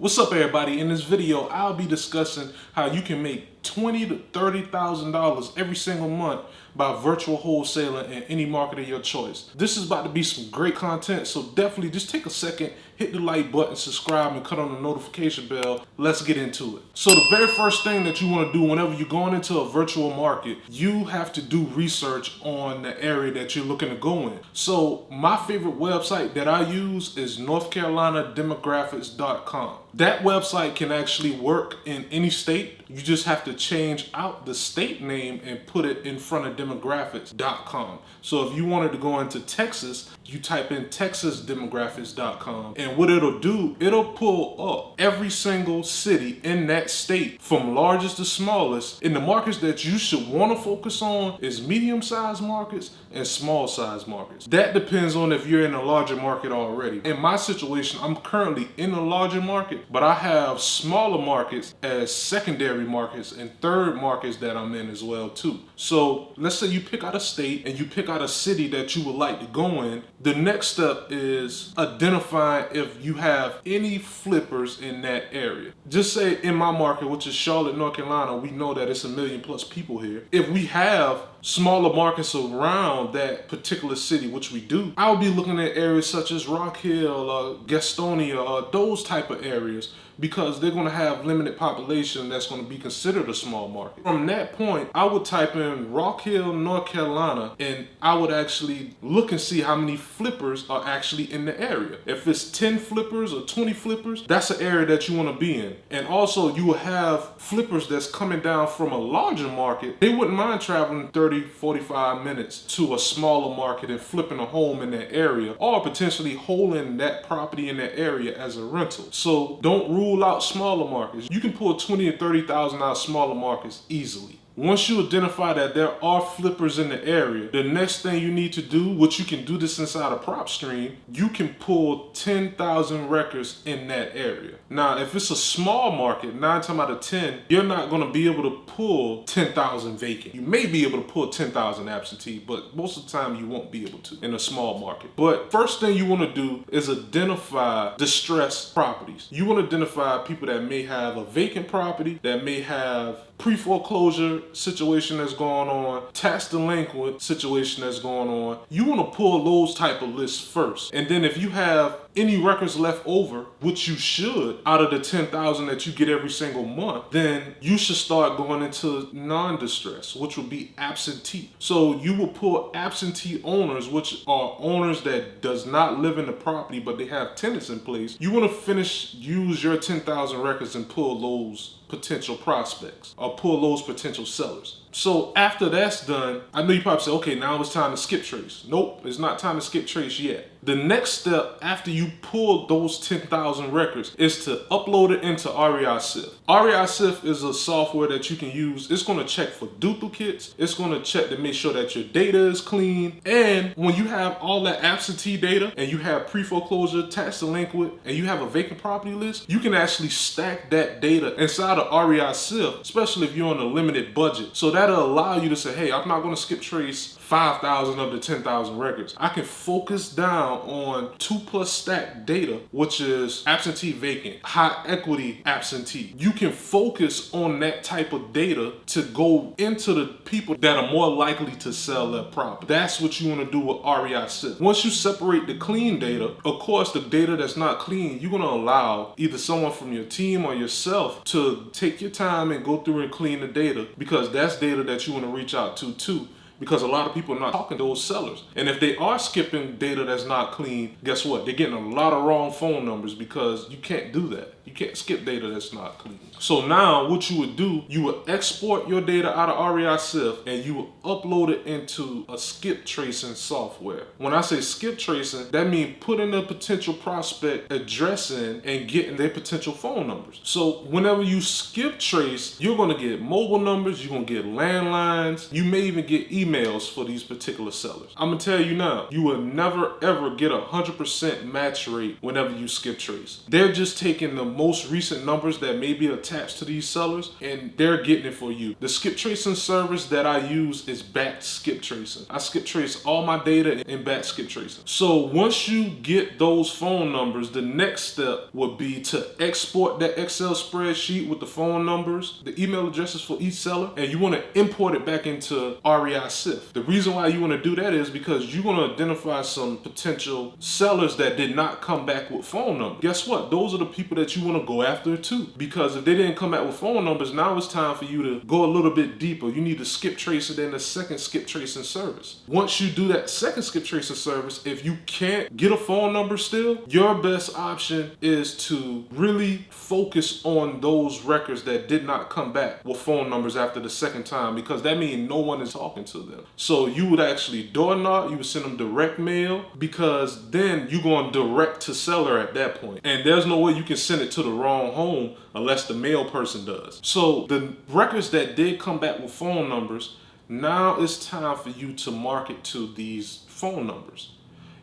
What's up, everybody? In this video, I'll be discussing how you can make $20,000 to $30,000 every single month by virtual wholesaling in any market of your choice. This is about to be some great content, so definitely just take a second, hit the like button, subscribe, and cut on the notification bell. Let's get into it. So the very first thing that you want to do whenever you're going into a virtual market, you have to do research on the area that you're looking to go in. So my favorite website that I use is NorthCarolinaDemographics.com. That website can actually work in any state. You just have to change out the state name and put it in front of demographics.com. So if you wanted to go into Texas, you type in texasdemographics.com, and what it'll do, it'll pull up every single city in that state from largest to smallest. And the markets that you should want to focus on is medium-sized markets and small-sized markets. That depends on if you're in a larger market already. In my situation, I'm currently in a larger market, but I have smaller markets as secondary markets and third markets that I'm in as well too. So let's say you pick out a state and you pick out a city that you would like to go in. The next step is identifying if you have any flippers in that area. Just say in my market, which is Charlotte, North Carolina, we know that it's 1 million plus people here. If we have smaller markets around that particular city, which we do, I'll be looking at areas such as Rock Hill, Gastonia, those type of areas, because they're going to have limited population that's going to be considered a small market. From that point, I would type in Rock Hill, North Carolina, and I would actually look and see how many flippers are actually in the area. If it's 10 flippers or 20 flippers, that's an area that you want to be in. And also, you will have flippers that's coming down from a larger market. They wouldn't mind traveling 30-45 minutes to a smaller market and flipping a home in that area, or potentially holding that property in that area as a rental. So don't rule out smaller markets. You can pull 20 to 30,000 out of smaller markets easily. Once you identify that there are flippers in the area, the next thing you need to do, which you can do this inside a prop stream, you can pull 10,000 records in that area. Now, if it's a small market, 9 times out of 10, you're not going to be able to pull 10,000 vacant. You may be able to pull 10,000 absentee, but most of the time you won't be able to in a small market. But first thing you want to do is identify distressed properties. You want to identify people that may have a vacant property, that may have pre-foreclosure situation that's going on, tax delinquent situation that's going on. You want to pull those type of lists first. And then if you have any records left over, which you should, out of the 10,000 that you get every single month, then you should start going into non-distress, which would be absentee. So you will pull absentee owners, which are owners that does not live in the property, but they have tenants in place. You want to use your 10,000 records and pull those potential prospects or pull those potential sellers. So after that's done, I know you probably say, okay, now it's time to skip trace. Nope, it's not time to skip trace yet. The next step after you pull those 10,000 records is to upload it into REI-Sift. REI-Sift is a software that you can use. It's going to check for duplicates. It's going to check to make sure that your data is clean. And when you have all that absentee data and you have pre-foreclosure, tax delinquent, and you have a vacant property list, you can actually stack that data inside of REI-Sift, especially if you're on a limited budget. So that'll allow you to say, hey, I'm not going to skip trace 5,000 of the 10,000 records. I can focus down on 2+ stack data, which is absentee vacant, high equity absentee. You can focus on that type of data to go into the people that are more likely to sell their property. That's what you want to do with REI-Sift. Once you separate the clean data, of course, the data that's not clean, you're going to allow either someone from your team or yourself to take your time and go through and clean the data, because that's data that you want to reach out to too. Because a lot of people are not talking to those sellers. And if they are skipping data that's not clean, guess what? They're getting a lot of wrong phone numbers, because you can't do that. You can't skip data that's not clean. So now what you would do, you would export your data out of REI-Sift and you would upload it into a skip tracing software. When I say skip tracing, that means putting a potential prospect address in and getting their potential phone numbers. So whenever you skip trace, you're going to get mobile numbers, you're going to get landlines, you may even get email emails for these particular sellers. I'm gonna tell you now, you will never ever get 100% match rate whenever you skip trace. They're just taking the most recent numbers that may be attached to these sellers and they're getting it for you. The skip tracing service that I use is batch skip tracing. I skip trace all my data in batch skip tracing. So once you get those phone numbers, the next step would be to export that Excel spreadsheet with the phone numbers, the email addresses for each seller, and you want to import it back into REI SIF. The reason why you want to do that is because you're going to identify some potential sellers that did not come back with phone numbers. Guess what? Those are the people that you want to go after too. Because if they didn't come back with phone numbers, now it's time for you to go a little bit deeper. You need to skip trace it in the second skip tracing service. Once you do that second skip tracing service, if you can't get a phone number still, your best option is to really focus on those records that did not come back with phone numbers after the second time, because that means no one is talking to them. So you would actually door knock, you would send them direct mail, because then you're going direct to seller at that point. And there's no way you can send it to the wrong home unless the mail person does. So the records that did come back with phone numbers, now it's time for you to market to these phone numbers.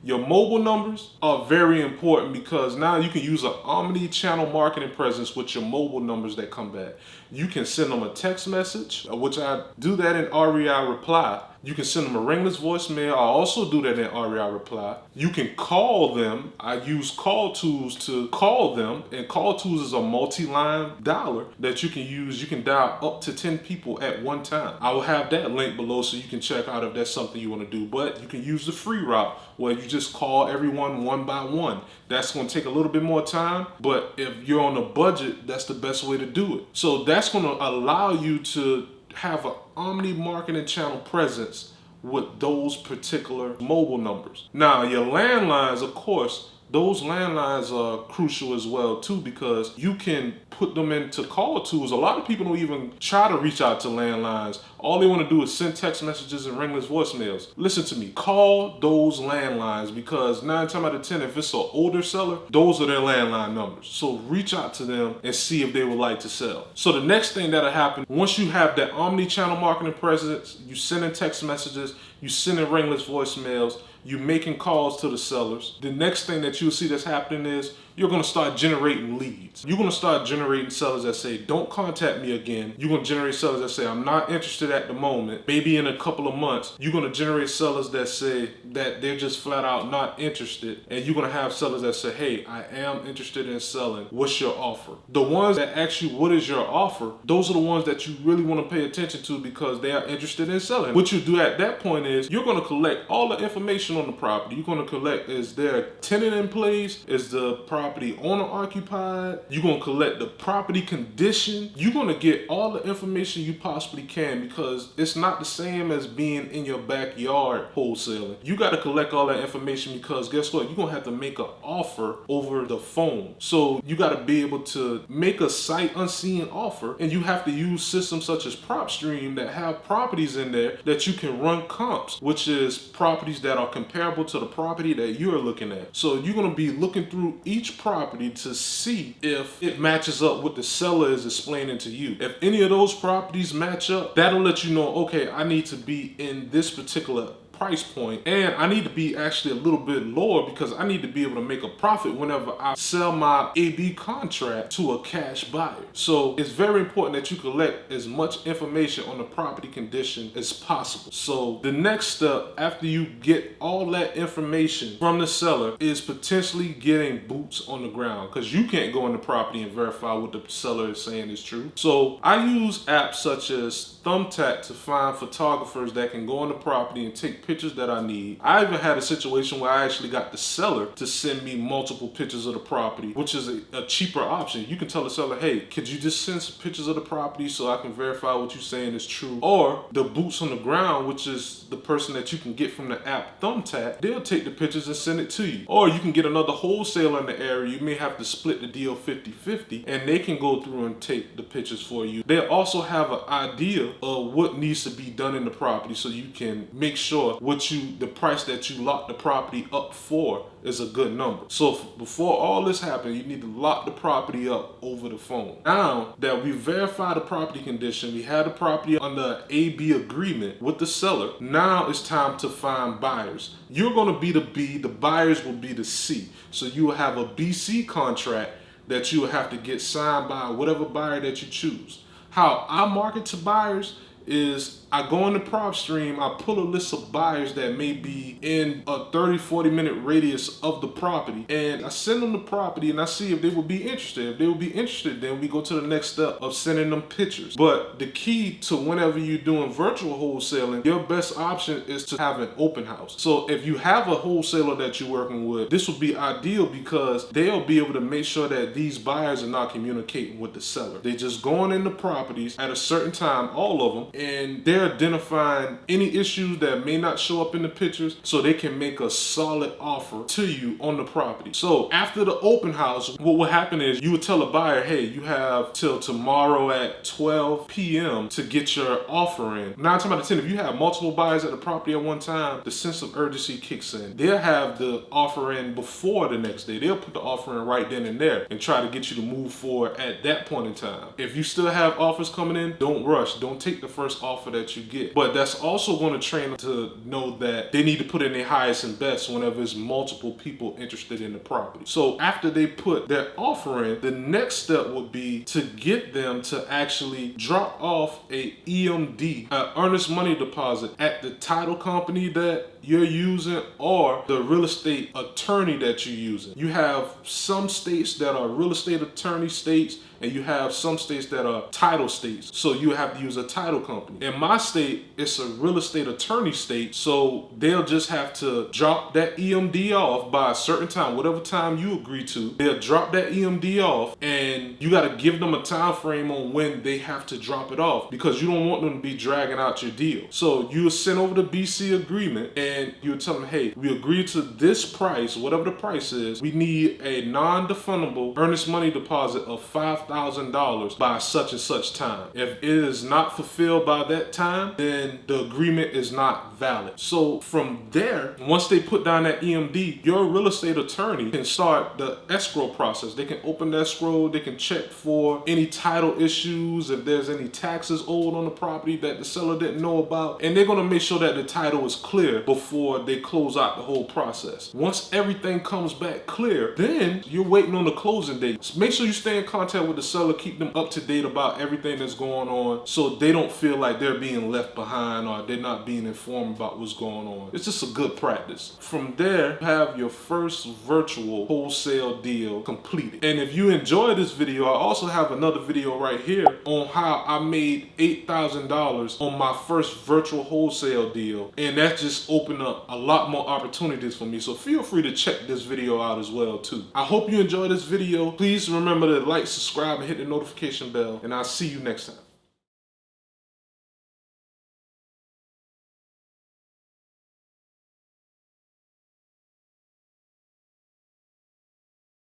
Your mobile numbers are very important because now you can use an omni-channel marketing presence with your mobile numbers that come back. You can send them a text message, which I do that in REI Reply. You can send them a ringless voicemail. I also do that in REI Reply. You can call them. I use Call Tools to call them, and Call Tools is a multi-line dialer that you can use. You can dial up to 10 people at one time. I will have that link below so you can check out if that's something you want to do. But you can use the free route where you just call everyone one by one. That's going to take a little bit more time, but if you're on a budget, that's the best way to do it. So that's going to allow you to have an omni marketing channel presence with those particular mobile numbers. Now, your landlines, of course, those landlines are crucial as well too, because you can put them into Call Tools. A lot of people don't even try to reach out to landlines. All they want to do is send text messages and ringless voicemails. Listen to me, call those landlines, because 9 times out of 10, if it's an older seller, those are their landline numbers. So reach out to them and see if they would like to sell. So the next thing that'll happen, once you have that omni-channel marketing presence, you sending text messages, you sending ringless voicemails, you making calls to the sellers. The next thing that you'll see that's happening is you're going to start generating leads. You're going to start generating sellers that say, don't contact me again. You're going to generate sellers that say, I'm not interested at the moment. Maybe in a couple of months. You're going to generate sellers that say that they're just flat out not interested. And you're going to have sellers that say, hey, I am interested in selling. What's your offer? The ones that ask you, what is your offer? Those are the ones that you really want to pay attention to because they are interested in selling. What you do at that point is you're going to collect all the information on the property. You're going to collect, is there a tenant in place? Is the property owner occupied? You're going to collect the property condition. You're going to get all the information you possibly can, because it's not the same as being in your backyard wholesaling. You got to collect all that information because guess what? You're going to have to make an offer over the phone. So you got to be able to make a sight unseen offer, and you have to use systems such as PropStream that have properties in there that you can run comps, which is properties that are comparable to the property that you're looking at. So you're going to be looking through each property to see if it matches up what the seller is explaining to you. If any of those properties match up, that'll let you know, okay, I need to be in this particular price point, and I need to be actually a little bit lower because I need to be able to make a profit whenever I sell my AB contract to a cash buyer. So it's very important that you collect as much information on the property condition as possible. So the next step after you get all that information from the seller is potentially getting boots on the ground, because you can't go in the property and verify what the seller is saying is true. So I use apps such as Thumbtack to find photographers that can go on the property and take pictures that I need. I even had a situation where I actually got the seller to send me multiple pictures of the property, which is a cheaper option. You can tell the seller, hey, could you just send some pictures of the property so I can verify what you're saying is true? Or the boots on the ground, which is the person that you can get from the app Thumbtack, they'll take the pictures and send it to you. Or you can get another wholesaler in the area. You may have to split the deal 50-50, and they can go through and take the pictures for you. They also have an idea of what needs to be done in the property so you can make sure sure the price that you locked the property up for is a good number. So before all this happens, you need to lock the property up over the phone. Now that we verify the property condition, we have the property under AB agreement with the seller, now it's time to find buyers. You're going to be the B, the buyers will be the C. So you will have a BC contract that you will have to get signed by whatever buyer that you choose. How I market to buyers is I go in the prop stream, I pull a list of buyers that may be in a 30-40 minute radius of the property, and I send them the property and I see if they will be interested. If they will be interested, then we go to the next step of sending them pictures. But the key to whenever you're doing virtual wholesaling, your best option is to have an open house. So if you have a wholesaler that you're working with, this would be ideal because they'll be able to make sure that these buyers are not communicating with the seller. They're just going in the properties at a certain time, all of them, and they're identifying any issues that may not show up in the pictures so they can make a solid offer to you on the property. So after the open house, what will happen is you would tell a buyer, hey, you have till tomorrow at 12 p.m. to get your offer in. 9 times out of 10, if you have multiple buyers at the property at one time, the sense of urgency kicks in. They'll have the offer in before the next day. They'll put the offer in right then and there and try to get you to move forward at that point in time. If you still have offers coming in, don't rush. Don't take the first offer that you get. But that's also going to train them to know that they need to put in their highest and best whenever there's multiple people interested in the property. So after they put their offer in, the next step would be to get them to actually drop off a EMD, an earnest money deposit, at the title company that you're using or the real estate attorney that you're using. You have some states that are real estate attorney states, and you have some states that are title states. So you have to use a title company. In my state, it's a real estate attorney state. So they'll just have to drop that EMD off by a certain time, whatever time you agree to. They'll drop that EMD off, and you got to give them a time frame on when they have to drop it off because you don't want them to be dragging out your deal. So you send over the BC agreement and you tell them, hey, we agreed to this price, whatever the price is. We need a non-refundable earnest money deposit of $5,000 by such and such time. If it is not fulfilled by that time, then the agreement is not valid. So from there, once they put down that EMD, your real estate attorney can start the escrow process. They can open the escrow, they can check for any title issues, if there's any taxes owed on the property that the seller didn't know about, and they're going to make sure that the title is clear before they close out the whole process. Once everything comes back clear, then you're waiting on the closing date. So make sure you stay in contact with the seller, keep them up to date about everything that's going on so they don't feel like they're being left behind or they're not being informed about what's going on. It's just a good practice. From there, you have your first virtual wholesale deal completed. And if you enjoyed this video, I also have another video right here on how I made $8,000 on my first virtual wholesale deal, and that just opened up a lot more opportunities for me. So feel free to check this video out as well too. I hope you enjoyed this video. Please remember to like, subscribe, and hit the notification bell, and I'll see you next time.